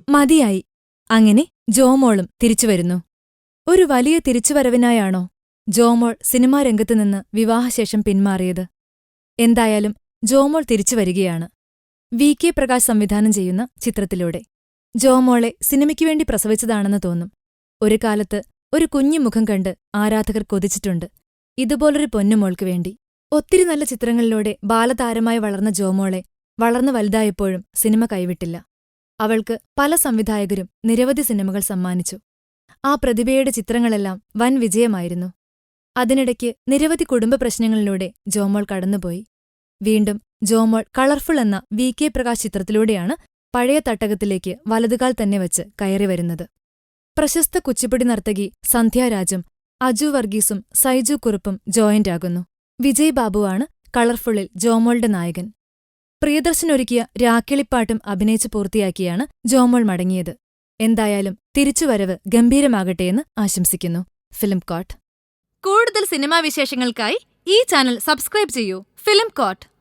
മതിയായി. അങ്ങനെ ജോമോളും തിരിച്ചുവരുന്നു. ഒരു വലിയ തിരിച്ചുവരവിനായാണോ ജോമോൾ സിനിമാരംഗത്തുനിന്ന് വിവാഹശേഷം പിന്മാറിയത്? എന്തായാലും ജോമോൾ തിരിച്ചുവരികയാണ്. വി.കെ. പ്രകാശ് സംവിധാനം ചെയ്യുന്ന ചിത്രത്തിലൂടെ. ജോമോളെ സിനിമയ്ക്കുവേണ്ടി പ്രസവിച്ചതാണെന്ന് തോന്നും. ഒരു കാലത്ത് ഒരു കുഞ്ഞു മുഖം കണ്ട് ആരാധകർ കൊതിച്ചിട്ടുണ്ട്, ഇതുപോലൊരു പൊന്നുമോൾക്ക് വേണ്ടി. ഒത്തിരി നല്ല ചിത്രങ്ങളിലൂടെ ബാലതാരമായി വളർന്ന ജോമോളെ വളർന്നു വലുതായപ്പോഴും സിനിമ കൈവിട്ടില്ല. അവൾക്ക് പല സംവിധായകരും നിരവധി സിനിമകൾ സമ്മാനിച്ചു. ആ പ്രതിഭയുടെ ചിത്രങ്ങളെല്ലാം വൻ വിജയമായിരുന്നു. അതിനിടയ്ക്ക് നിരവധി കുടുംബ പ്രശ്നങ്ങളിലൂടെ ജോമോൾ കടന്നുപോയി. വീണ്ടും ജോമോൾ കളർഫുൾ എന്ന വി.കെ. പ്രകാശ് ചിത്രത്തിലൂടെയാണ് പഴയ തട്ടകത്തിലേക്ക് വലതുകാൽ തന്നെ വച്ച് കയറിവരുന്നത്. പ്രശസ്ത കുച്ചിപ്പുടി നർത്തകി സന്ധ്യാരാജും അജു വർഗീസും സൈജു കുറുപ്പും ജോയിന്റാകുന്നു. വിജയ് ബാബുവാണ് കളർഫുള്ളിൽ ജോമോളുടെ നായകൻ. പ്രിയദർശനൊരുക്കിയ രാക്കിളിപ്പാട്ടും അഭിനയിച്ചു പൂർത്തിയാക്കിയാണ് ജോമോൾ മടങ്ങിയത്. എന്തായാലും തിരിച്ചുവരവ് ഗംഭീരമാകട്ടെയെന്ന് ആശംസിക്കുന്നു. ഫിലിം കോട്ട്. കൂടുതൽ സിനിമാ വിശേഷങ്ങൾക്കായി ഈ ചാനൽ സബ്സ്ക്രൈബ് ചെയ്യൂ. Film coat.